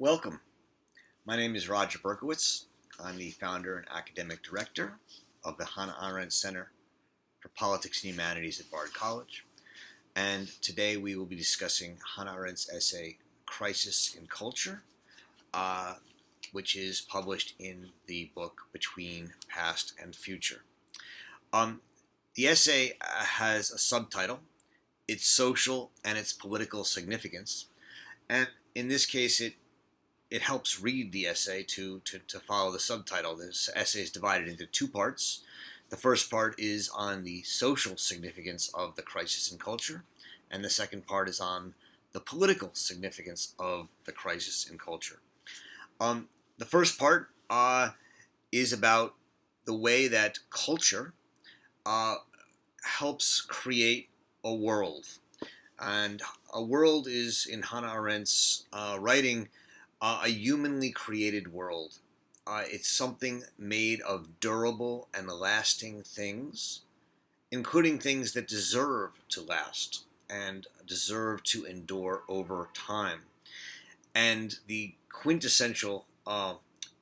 Welcome. My name is Roger Berkowitz. I'm the founder and academic director of the Hannah Arendt Center for Politics and Humanities at Bard College. And today we will be discussing Hannah Arendt's essay, Crisis in Culture, which is published in the book Between Past and Future. The essay has a subtitle, Its Social and Its Political Significance. And in this case, it helps read the essay to follow the subtitle. This essay is divided into two parts. The first part is on the social significance of the crisis in culture, and the second part is on the political significance of the crisis in culture. The first part is about the way that culture helps create a world. And a world is, in Hannah Arendt's writing, a humanly created world. It's something made of durable and lasting things, including things that deserve to last and deserve to endure over time. And the quintessential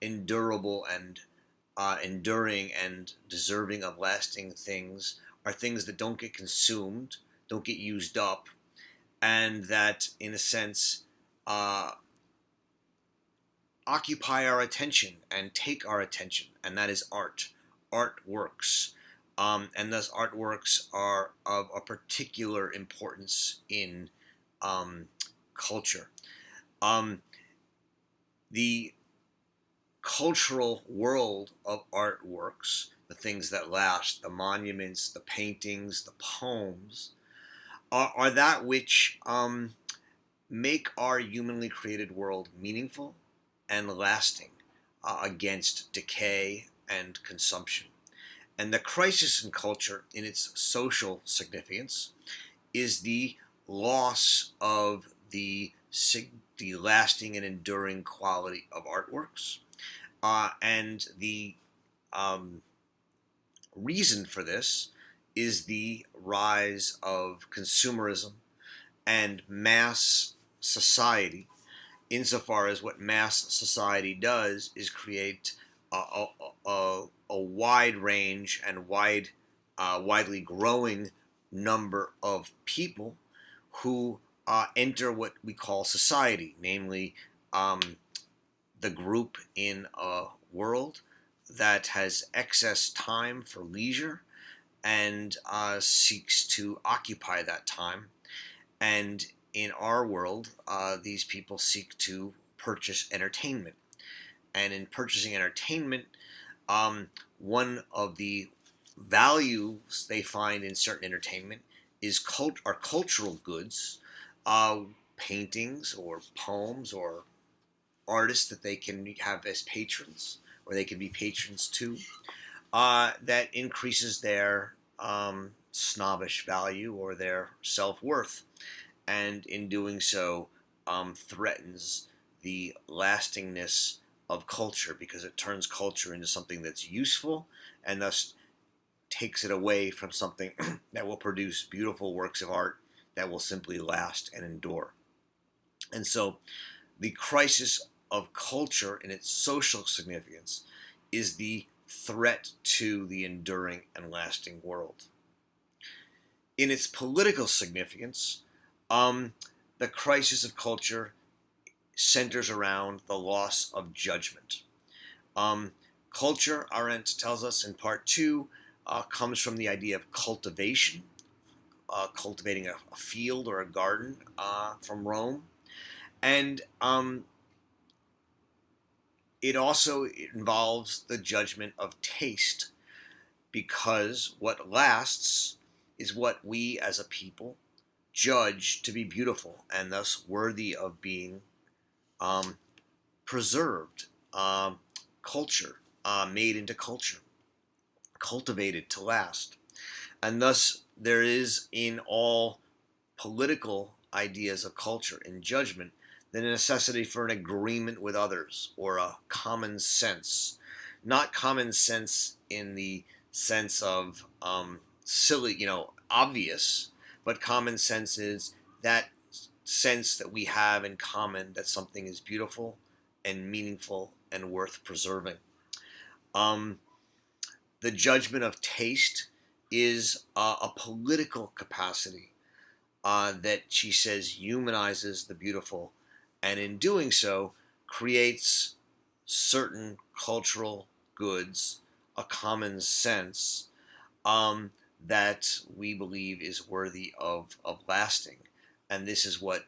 endurable and enduring and deserving of lasting things are things that don't get consumed, don't get used up, and that, in a sense, occupy our attention and take our attention, and that is art, artworks. And thus artworks are of a particular importance in culture. The cultural world of artworks, the things that last, the monuments, the paintings, the poems, are that which make our humanly created world meaningful and lasting against decay and consumption. And the crisis in culture, in its social significance, is the loss of the lasting and enduring quality of artworks. And the reason for this is the rise of consumerism and mass society, insofar as what mass society does is create a wide range and widely growing number of people who enter what we call society, namely the group in a world that has excess time for leisure and seeks to occupy that time. And in our world, these people seek to purchase entertainment. And in purchasing entertainment, one of the values they find in certain entertainment are cultural goods, paintings or poems or artists that they can have as patrons, or they can be patrons to, that increases their snobbish value or their self-worth, and in doing so threatens the lastingness of culture, because it turns culture into something that's useful and thus takes it away from something that will produce beautiful works of art that will simply last and endure. And so the crisis of culture in its social significance is the threat to the enduring and lasting world. In its political significance, the crisis of culture centers around the loss of judgment. Culture, Arendt tells us in part 2, comes from the idea of cultivation, cultivating a field or a garden from Rome. And it also involves the judgment of taste, because what lasts is what we as a people judge to be beautiful and thus worthy of being preserved, culture, made into culture, cultivated to last. And thus there is in all political ideas of culture and judgment the necessity for an agreement with others, or a common sense. Not common sense in the sense of silly, obvious, but common sense is that sense that we have in common that something is beautiful and meaningful and worth preserving. The judgment of taste is a political capacity that she says humanizes the beautiful, and in doing so creates certain cultural goods, a common sense that we believe is worthy of lasting. And this is what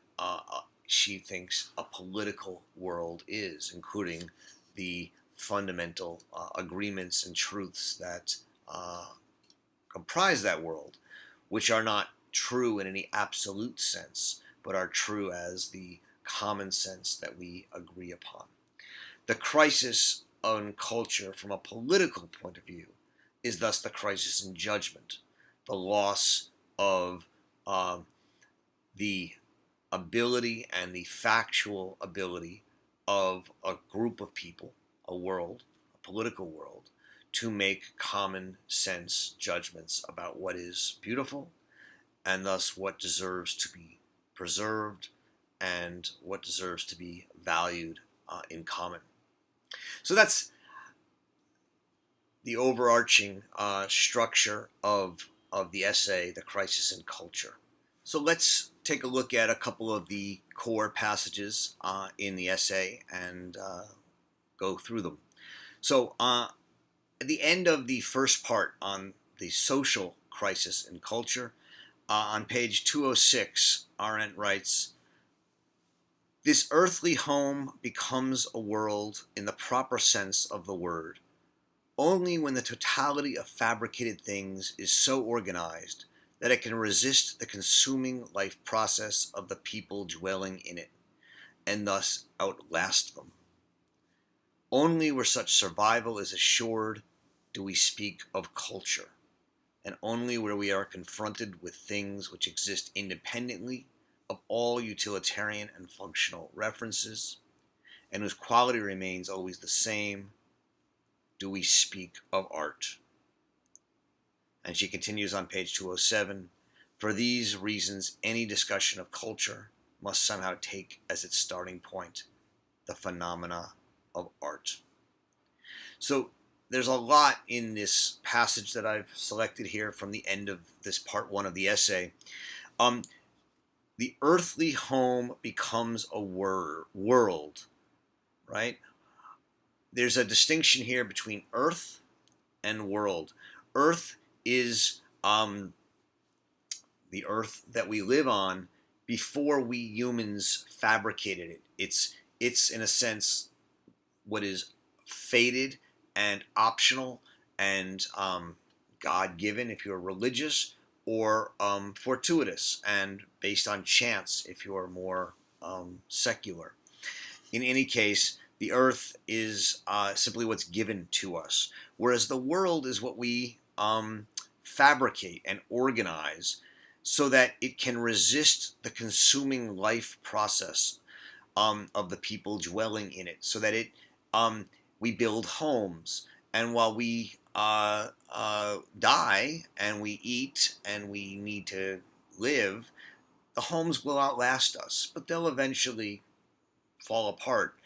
she thinks a political world is, including the fundamental agreements and truths that comprise that world, which are not true in any absolute sense, but are true as the common sense that we agree upon. The crisis on culture from a political point of view is thus the crisis in judgment, the loss of the ability and the factual ability of a group of people, a world, a political world, to make common sense judgments about what is beautiful and thus what deserves to be preserved and what deserves to be valued in common. So that's the overarching structure of the essay, The Crisis in Culture. So let's take a look at a couple of the core passages in the essay and go through them. So at the end of the first part on the social crisis in culture, on page 206, Arendt writes, "This earthly home becomes a world in the proper sense of the word, only when the totality of fabricated things is so organized that it can resist the consuming life process of the people dwelling in it, and thus outlast them. Only where such survival is assured do we speak of culture, and only where we are confronted with things which exist independently of all utilitarian and functional references, and whose quality remains always the same, do we speak of art." And she continues on page 207, "For these reasons, any discussion of culture must somehow take as its starting point the phenomena of art." So there's a lot in this passage that I've selected here from the end of this part one of the essay. The earthly home becomes a world, right? There's a distinction here between earth and world. Earth is the earth that we live on before we humans fabricated it. It's in a sense what is fated and optional and God-given if you're religious, or fortuitous and based on chance if you're more secular. In any case, the earth is simply what's given to us, whereas the world is what we fabricate and organize so that it can resist the consuming life process of the people dwelling in it, so that it we build homes, and while we die and we eat and we need to live, the homes will outlast us, but they'll eventually fall apart.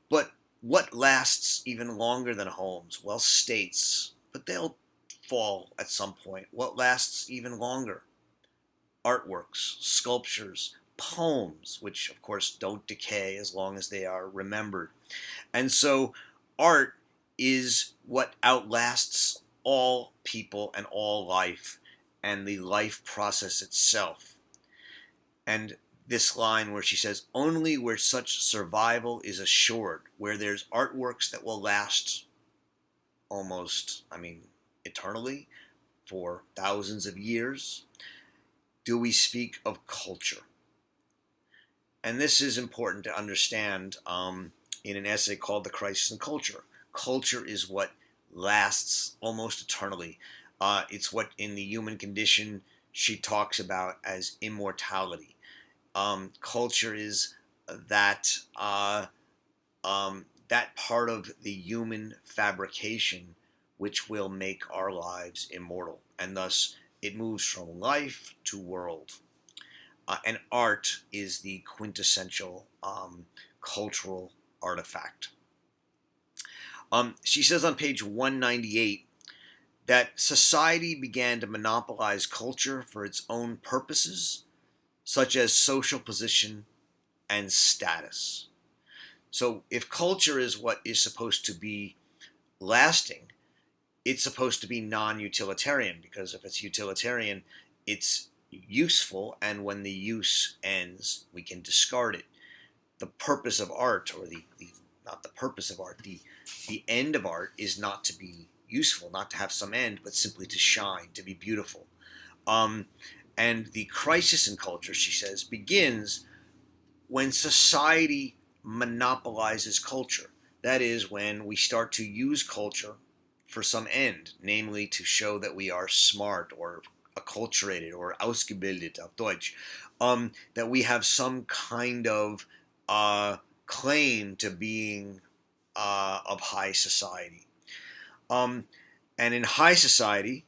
But what lasts even longer than homes? Well, states, but they'll fall at some point. What lasts even longer? Artworks, sculptures, poems, which of course don't decay as long as they are remembered. And so art is what outlasts all people and all life and the life process itself. And this line where she says, "Only where such survival is assured," where there's artworks that will last almost, eternally, for thousands of years, do we speak of culture. And this is important to understand in an essay called The Crisis in Culture. Culture is what lasts almost eternally. It's what in the human condition she talks about as immortality. Culture is that that part of the human fabrication which will make our lives immortal, and thus it moves from life to world. and art is the quintessential cultural artifact. She says on page 198 that society began to monopolize culture for its own purposes, such as social position and status. So if culture is what is supposed to be lasting, it's supposed to be non-utilitarian, because if it's utilitarian, it's useful, and when the use ends, we can discard it. The purpose of art, or the not the purpose of art, the end of art is not to be useful, not to have some end, but simply to shine, to be beautiful. And the crisis in culture, she says, begins when society monopolizes culture. That is, when we start to use culture for some end, namely to show that we are smart or acculturated or ausgebildet auf Deutsch, that we have some kind of claim to being of high society. And in high society,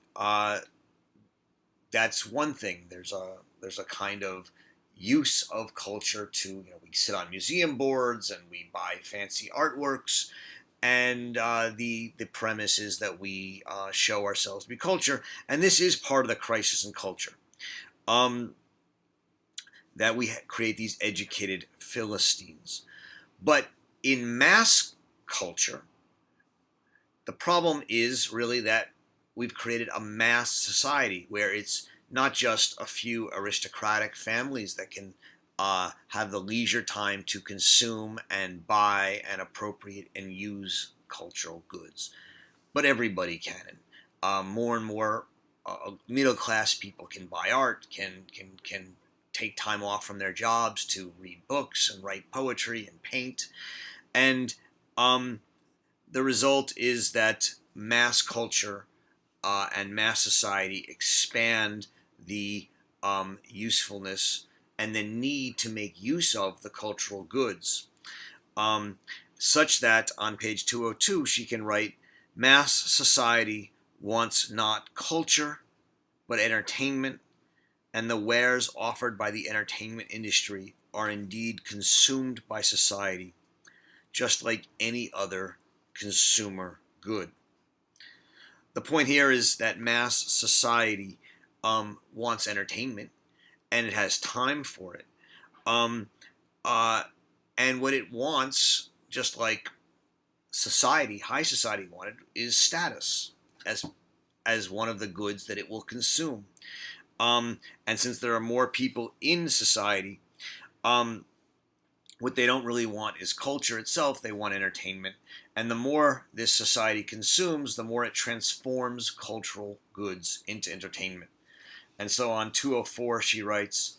that's one thing. There's a kind of use of culture to, we sit on museum boards and we buy fancy artworks, and the premise is that we show ourselves to be culture, and this is part of the crisis in culture, that we create these educated Philistines. But in mass culture, the problem is really that we've created a mass society where it's not just a few aristocratic families that can have the leisure time to consume and buy and appropriate and use cultural goods, but everybody can. More and more middle class people can buy art, can take time off from their jobs to read books and write poetry and paint, and the result is that mass culture and mass society expand the usefulness and the need to make use of the cultural goods, such that on page 202 she can write, mass society wants not culture but entertainment, and the wares offered by the entertainment industry are indeed consumed by society, just like any other consumer good. The point here is that mass society wants entertainment, and it has time for it. And what it wants, just like society, high society wanted, is status as one of the goods that it will consume. And since there are more people in society, what they don't really want is culture itself. They want entertainment. And the more this society consumes, the more it transforms cultural goods into entertainment. And so on 204, she writes,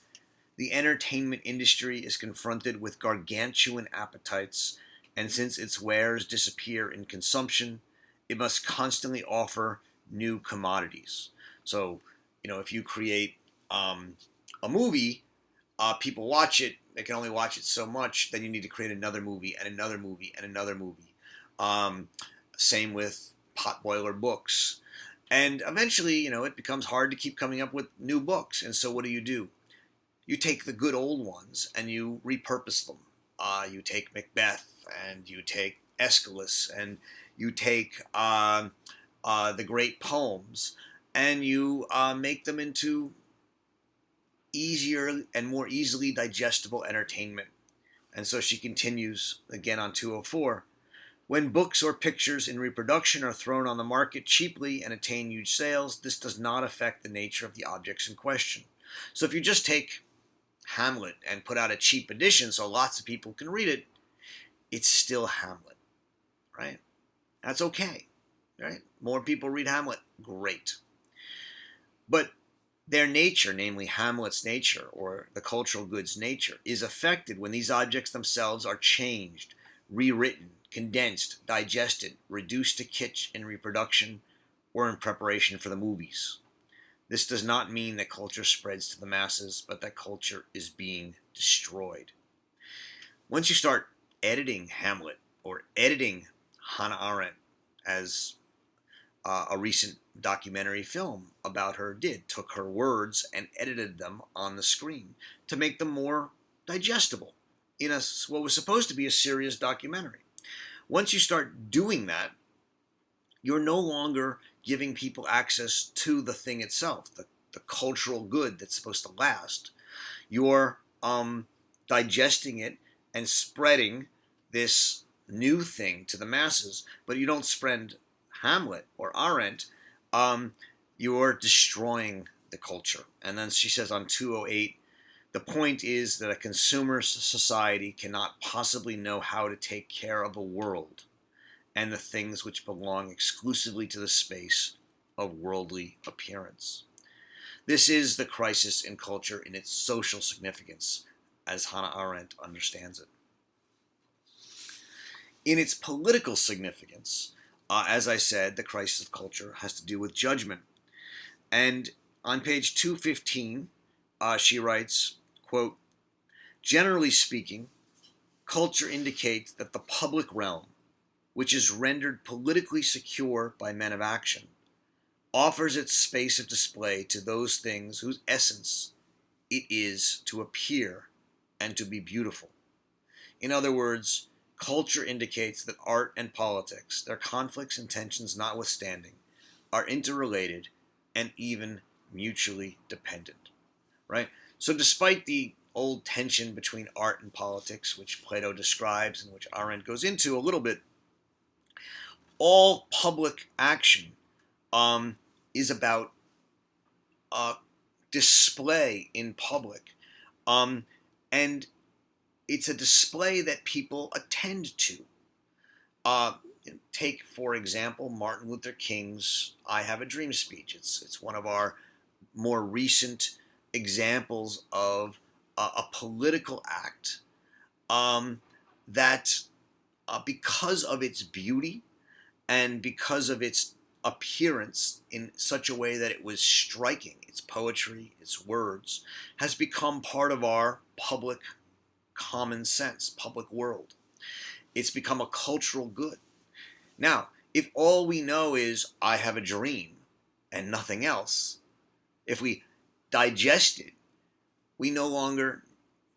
the entertainment industry is confronted with gargantuan appetites, and since its wares disappear in consumption, it must constantly offer new commodities. So, if you create a movie, people watch it, they can only watch it so much, then you need to create another movie and another movie and another movie. Same with potboiler books. And eventually, it becomes hard to keep coming up with new books. And so what do? You take the good old ones and you repurpose them. You take Macbeth and you take Aeschylus and you take the great poems, and you make them into easier and more easily digestible entertainment. And so she continues again on 204. When books or pictures in reproduction are thrown on the market cheaply and attain huge sales, this does not affect the nature of the objects in question. So if you just take Hamlet and put out a cheap edition so lots of people can read it, it's still Hamlet, right? That's okay, right? More people read Hamlet, great. But their nature, namely Hamlet's nature or the cultural goods nature, is affected when these objects themselves are changed, rewritten, condensed, digested, reduced to kitsch in reproduction or in preparation for the movies. This does not mean that culture spreads to the masses, but that culture is being destroyed. Once you start editing Hamlet or editing Hannah Arendt as a recent documentary film about her did, took her words and edited them on the screen to make them more digestible in what was supposed to be a serious documentary. Once you start doing that, you're no longer giving people access to the thing itself, the cultural good that's supposed to last. You're digesting it and spreading this new thing to the masses, but you don't spread Hamlet or Arendt. You're destroying the culture. And then she says on 208, the point is that a consumer society cannot possibly know how to take care of a world and the things which belong exclusively to the space of worldly appearance. This is the crisis in culture in its social significance, as Hannah Arendt understands it. In its political significance, as I said, the crisis of culture has to do with judgment. And on page 215, she writes, quote, generally speaking, culture indicates that the public realm, which is rendered politically secure by men of action, offers its space of display to those things whose essence it is to appear and to be beautiful. In other words, culture indicates that art and politics, their conflicts and tensions notwithstanding, are interrelated and even mutually dependent. Right? So despite the old tension between art and politics, which Plato describes and which Arendt goes into a little bit, all public action is about display in public. And it's a display that people attend to. Take, for example, Martin Luther King's I Have a Dream speech. It's one of our more recent examples of a political act that, because of its beauty and because of its appearance in such a way that it was striking, its poetry, its words, has become part of our public common sense, public world. It's become a cultural good. Now, if all we know is I have a dream and nothing else, if we digest it, we no longer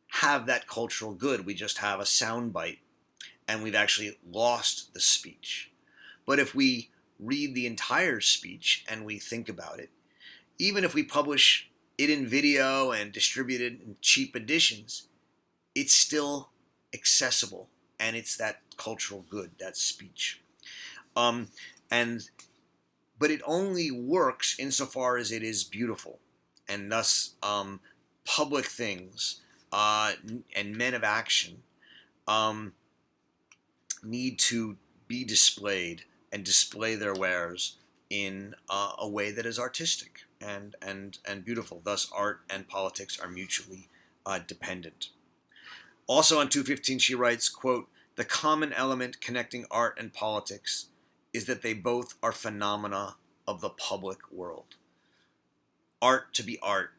have that cultural good. We just have a soundbite, and we've actually lost the speech. But if we read the entire speech and we think about it, even if we publish it in video and distribute it in cheap editions, it's still accessible, and it's that cultural good, that speech. But it only works insofar as it is beautiful, and thus public things and men of action need to be displayed and display their wares in a way that is artistic and beautiful. Thus, art and politics are mutually dependent. Also on 215, she writes, quote, the common element connecting art and politics is that they both are phenomena of the public world. Art to be art,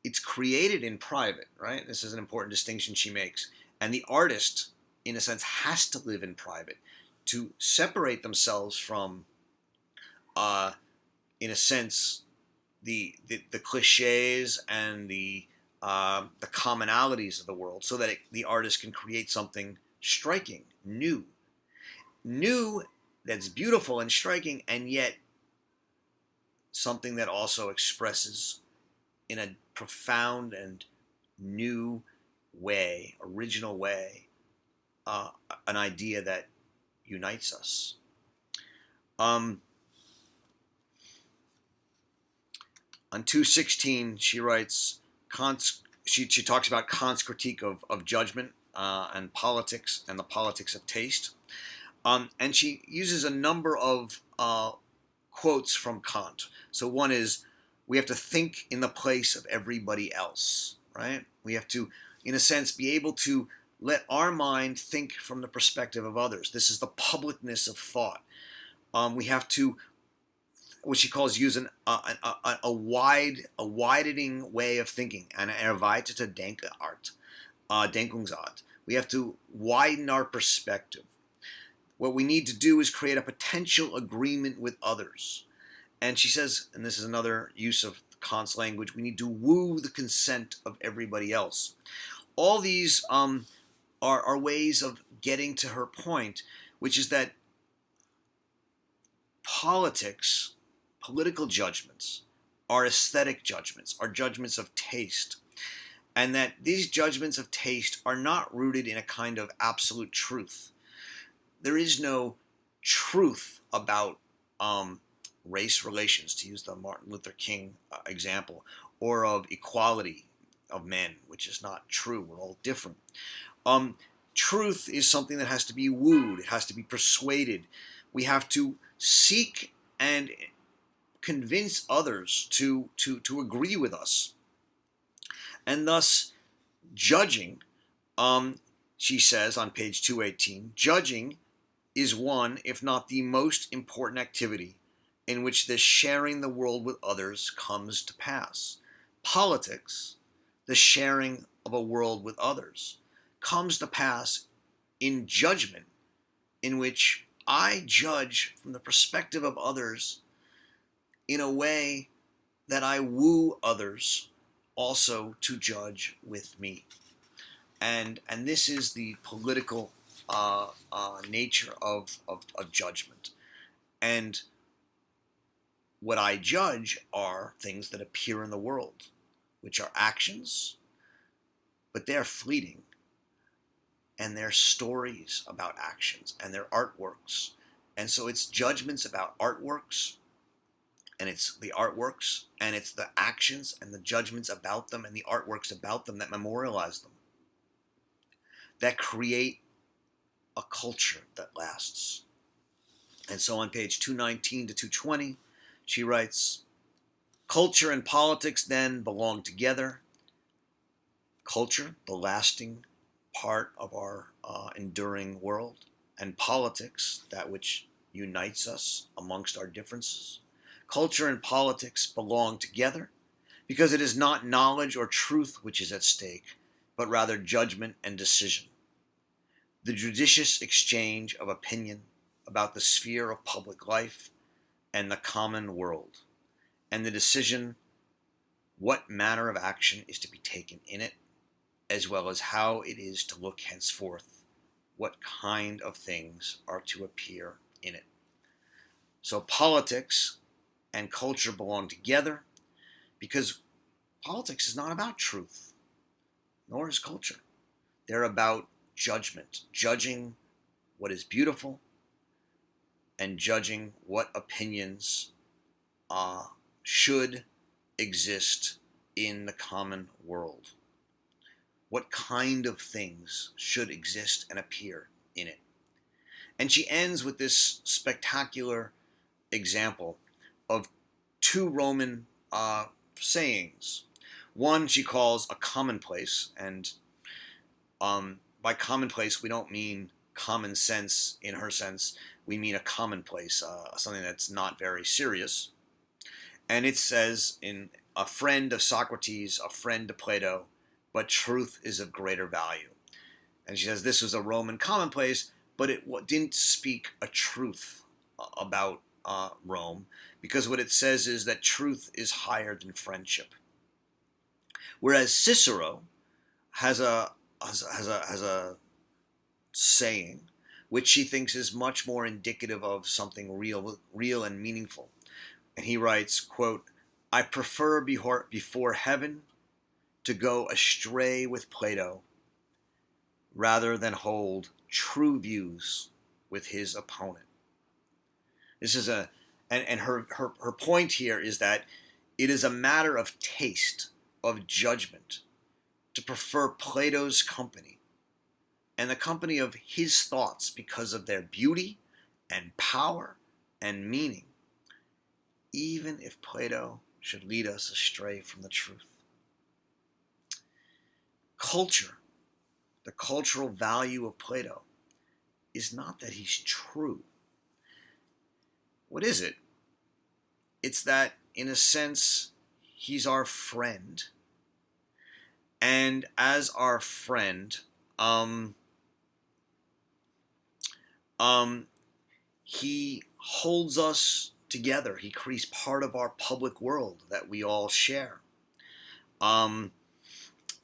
it's created in private, right? This is an important distinction she makes. And the artist, in a sense, has to live in private to separate themselves from, in a sense, the cliches and the commonalities of the world, so that the artist can create something striking, new that's beautiful and striking, and yet something that also expresses in a profound and new way, original way, an idea that unites us. On 216, she writes, she talks about Kant's critique of judgment and politics and the politics of taste. And she uses a number of quotes from Kant. So one is, we have to think in the place of everybody else, right? We have to, in a sense, be able to let our mind think from the perspective of others. This is the publicness of thought. We have to, what she calls, use a widening way of thinking, an erweiterte Denkungsart. We have to widen our perspective. What we need to do is create a potential agreement with others. And she says, and this is another use of Kant's language, we need to woo the consent of everybody else. All these are ways of getting to her point, which is that political judgments, are aesthetic judgments, are judgments of taste, and that these judgments of taste are not rooted in a kind of absolute truth. There is no truth about race relations, to use the Martin Luther King example, or of equality of men, which is not true. We're all different. Truth is something that has to be wooed. It has to be persuaded. We have to seek and convince others to agree with us. And thus, judging, she says on page 218, judging is one, if not the most important activity in which this sharing the world with others comes to pass. Politics, the sharing of a world with others, comes to pass in judgment, in which I judge from the perspective of others in a way that I woo others also to judge with me. And this is the political nature of judgment. And what I judge are things that appear in the world, which are actions, but they're fleeting. And they're stories about actions, and they're artworks. And so it's judgments about artworks, and it's the artworks, and it's the actions and the judgments about them and the artworks about them that memorialize them, that create a culture that lasts. And so on page 219 to 220, she writes, culture and politics then belong together. Culture, the lasting part of our enduring world, and politics, that which unites us amongst our differences. Culture and politics belong together because it is not knowledge or truth which is at stake, but rather judgment and decision. The judicious exchange of opinion about the sphere of public life and the common world, and the decision what manner of action is to be taken in it, as well as how it is to look henceforth, what kind of things are to appear in it. So politics and culture belong together because politics is not about truth, nor is culture. They're about judgment, judging what is beautiful and judging what opinions should exist in the common world. What kind of things should exist and appear in it. And she ends with this spectacular example of two Roman sayings. One she calls a commonplace, and by commonplace we don't mean common sense in her sense. We mean a commonplace, something that's not very serious. And it says in a friend of Socrates, a friend to Plato, but truth is of greater value. And she says this was a Roman commonplace, but it didn't speak a truth about Rome, because what it says is that truth is higher than friendship. Whereas Cicero has a saying which she thinks is much more indicative of something real and meaningful. And he writes, quote, I prefer before heaven to go astray with Plato rather than hold true views with his opponent. This is and her point here is that it is a matter of taste, of judgment, to prefer Plato's company and the company of his thoughts because of their beauty and power and meaning, even if Plato should lead us astray from the truth. Culture, the cultural value of Plato, is not that he's true. What is it? It's that, in a sense, he's our friend. And as our friend, Um, he holds us together. He creates part of our public world that we all share. Um,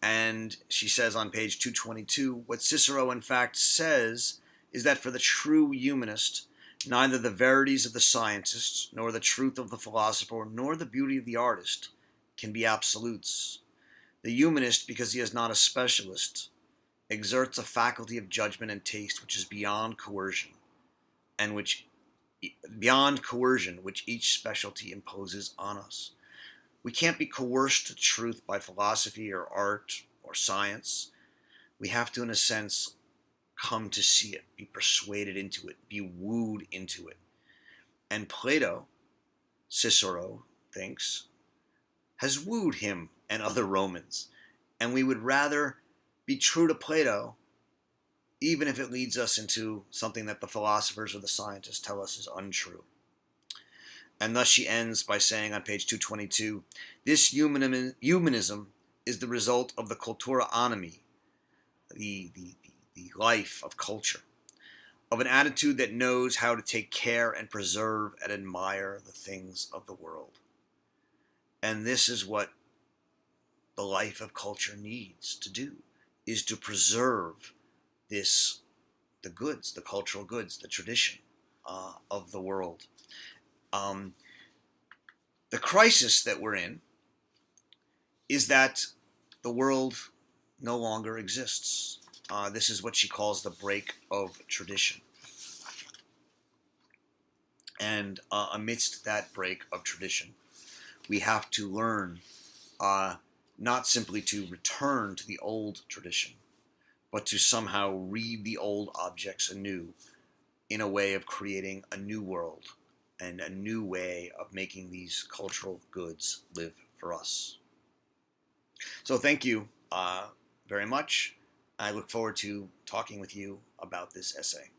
and she says on page 222, what Cicero in fact says is that for the true humanist, neither the verities of the scientist, nor the truth of the philosopher, nor the beauty of the artist can be absolutes. The humanist, because he is not a specialist, exerts a faculty of judgment and taste which is beyond coercion, and which each specialty imposes on us. We can't be coerced to truth by philosophy or art or science. We have to, in a sense, come to see it, be persuaded into it, be wooed into it. And Plato, Cicero thinks, has wooed him and other Romans. And we would rather be true to Plato, even if it leads us into something that the philosophers or the scientists tell us is untrue. And thus she ends by saying on page 222, this humanism is the result of the cultura animi, the life of culture, of an attitude that knows how to take care and preserve and admire the things of the world. And this is what the life of culture needs to do, is to preserve the goods, the cultural goods, the tradition of the world. The crisis that we're in is that the world no longer exists. This is what she calls the break of tradition. And amidst that break of tradition, we have to learn not simply to return to the old tradition, but to somehow read the old objects anew in a way of creating a new world and a new way of making these cultural goods live for us. So thank you very much. I look forward to talking with you about this essay.